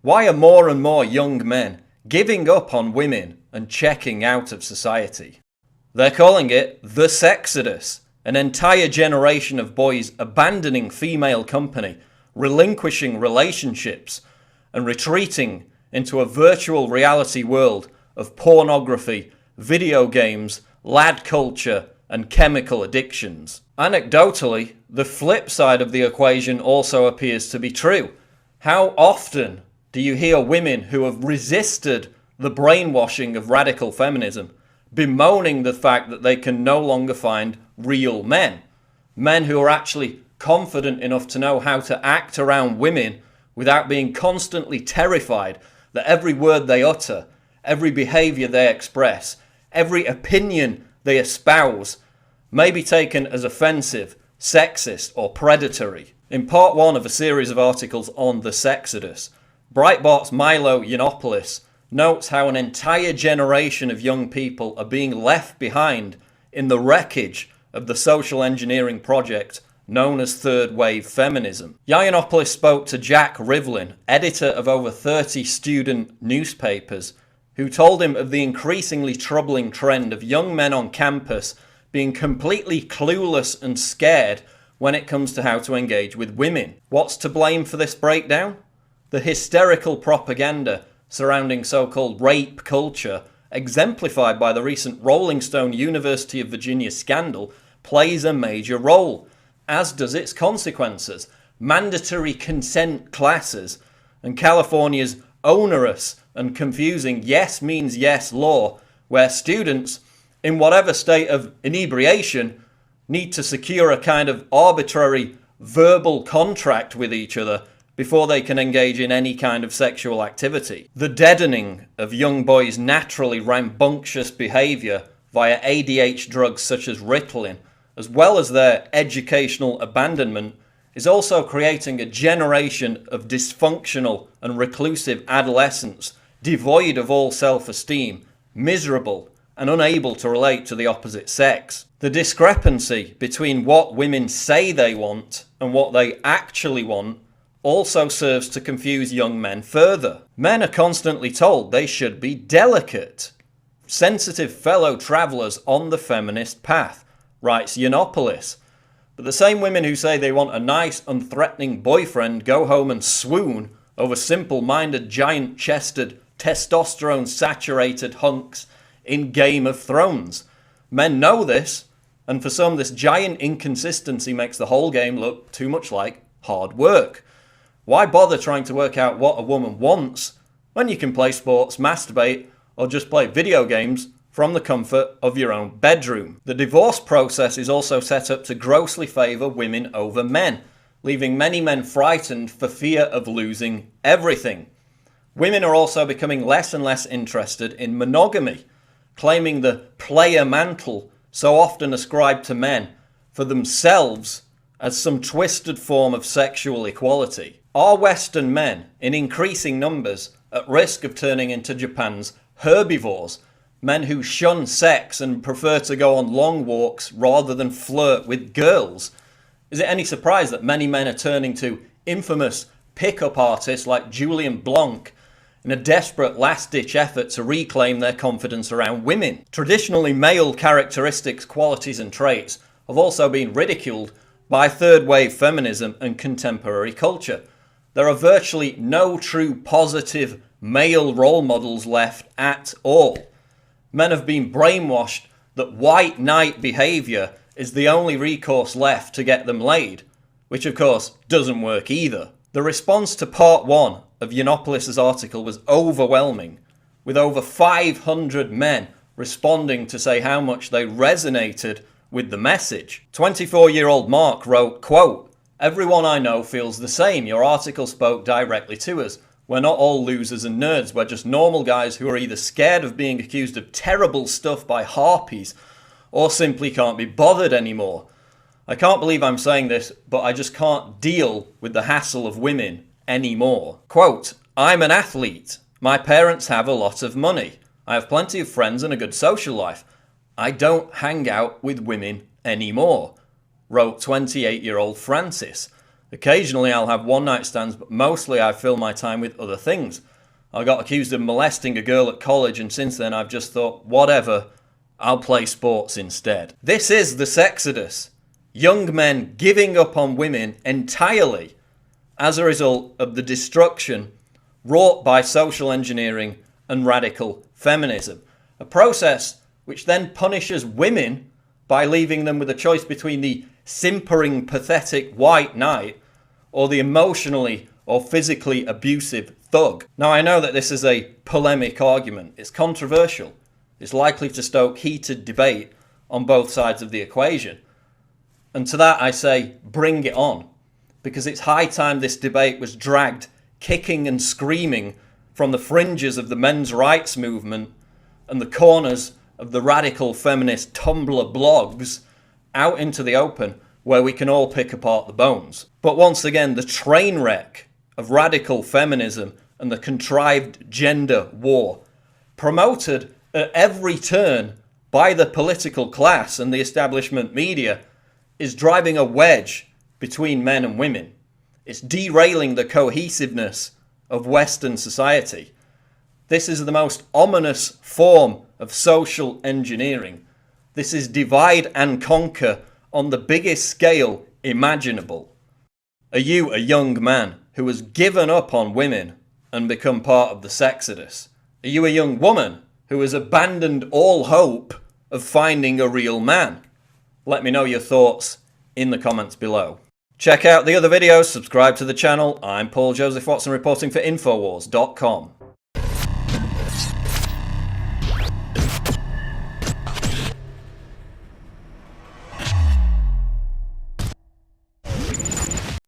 Why are more and more young men giving up on women and checking out of society? They're calling it the Sexodus, an entire generation of boys abandoning female company, relinquishing relationships, and retreating into a virtual reality world of pornography, video games, lad culture, and chemical addictions. Anecdotally, the flip side of the equation also appears to be true. How often do you hear women who have resisted the brainwashing of radical feminism bemoaning the fact that they can no longer find real men? Men who are actually confident enough to know how to act around women without being constantly terrified that every word they utter, every behaviour they express, every opinion they espouse may be taken as offensive, sexist or predatory. In part 1 of a series of articles on the Sexodus, Breitbart's Milo Yiannopoulos notes how an entire generation of young people are being left behind in the wreckage of the social engineering project known as third wave feminism. Yiannopoulos spoke to Jack Rivlin, editor of over 30 student newspapers, who told him of the increasingly troubling trend of young men on campus being completely clueless and scared when it comes to how to engage with women. What's to blame for this breakdown? The hysterical propaganda surrounding so-called rape culture, exemplified by the recent Rolling Stone University of Virginia scandal, plays a major role, as does its consequences. Mandatory consent classes and California's onerous and confusing yes means yes law, where students, in whatever state of inebriation, need to secure a kind of arbitrary verbal contract with each other before they can engage in any kind of sexual activity. The deadening of young boys' naturally rambunctious behaviour via ADH drugs such as Ritalin, as well as their educational abandonment, is also creating a generation of dysfunctional and reclusive adolescents devoid of all self-esteem, miserable, and unable to relate to the opposite sex. The discrepancy between what women say they want and what they actually want also serves to confuse young men further. Men are constantly told they should be delicate, sensitive fellow travellers on the feminist path, writes Yiannopoulos. But the same women who say they want a nice, unthreatening boyfriend go home and swoon over simple-minded, giant-chested, testosterone-saturated hunks in Game of Thrones. Men know this, and for some this giant inconsistency makes the whole game look too much like hard work. Why bother trying to work out what a woman wants when you can play sports, masturbate, or just play video games from the comfort of your own bedroom? The divorce process is also set up to grossly favour women over men, leaving many men frightened for fear of losing everything. Women are also becoming less and less interested in monogamy, claiming the player mantle so often ascribed to men for themselves as some twisted form of sexual equality. Are Western men, in increasing numbers, at risk of turning into Japan's herbivores, men who shun sex and prefer to go on long walks rather than flirt with girls? Is it any surprise that many men are turning to infamous pick-up artists like Julian Blanc in a desperate last-ditch effort to reclaim their confidence around women? Traditionally male characteristics, qualities and traits have also been ridiculed by third-wave feminism and contemporary culture. There are virtually no true positive male role models left at all. Men have been brainwashed that white knight behaviour is the only recourse left to get them laid, which of course doesn't work either. The response to part 1 of Yiannopoulos' article was overwhelming, with over 500 men responding to say how much they resonated with the message. 24-year-old Mark wrote, quote, "Everyone I know feels the same. Your article spoke directly to us. We're not all losers and nerds. We're just normal guys who are either scared of being accused of terrible stuff by harpies or simply can't be bothered anymore. I can't believe I'm saying this, but I just can't deal with the hassle of women anymore." Quote, "I'm an athlete. My parents have a lot of money. I have plenty of friends and a good social life. I don't hang out with women anymore," wrote 28-year-old Francis. Occasionally I'll have one-night stands, but mostly I fill my time with other things. I got accused of molesting a girl at college, and since then I've just thought, whatever, I'll play sports instead. This is the Sexodus. Young men giving up on women entirely as a result of the destruction wrought by social engineering and radical feminism. A process which then punishes women by leaving them with a choice between the simpering, pathetic white knight or the emotionally or physically abusive thug. Now, I know that this is a polemic argument. It's controversial. It's likely to stoke heated debate on both sides of the equation. And to that I say, bring it on. Because it's high time this debate was dragged kicking and screaming from the fringes of the men's rights movement and the corners of the radical feminist Tumblr blogs out into the open, where we can all pick apart the bones. But once again, the train wreck of radical feminism and the contrived gender war, promoted at every turn by the political class and the establishment media, is driving a wedge between men and women. It's derailing the cohesiveness of Western society. This is the most ominous form of social engineering. This is divide and conquer on the biggest scale imaginable. Are you a young man who has given up on women and become part of the Sexodus? Are you a young woman who has abandoned all hope of finding a real man? Let me know your thoughts in the comments below. Check out the other videos, subscribe to the channel. I'm Paul Joseph Watson reporting for Infowars.com.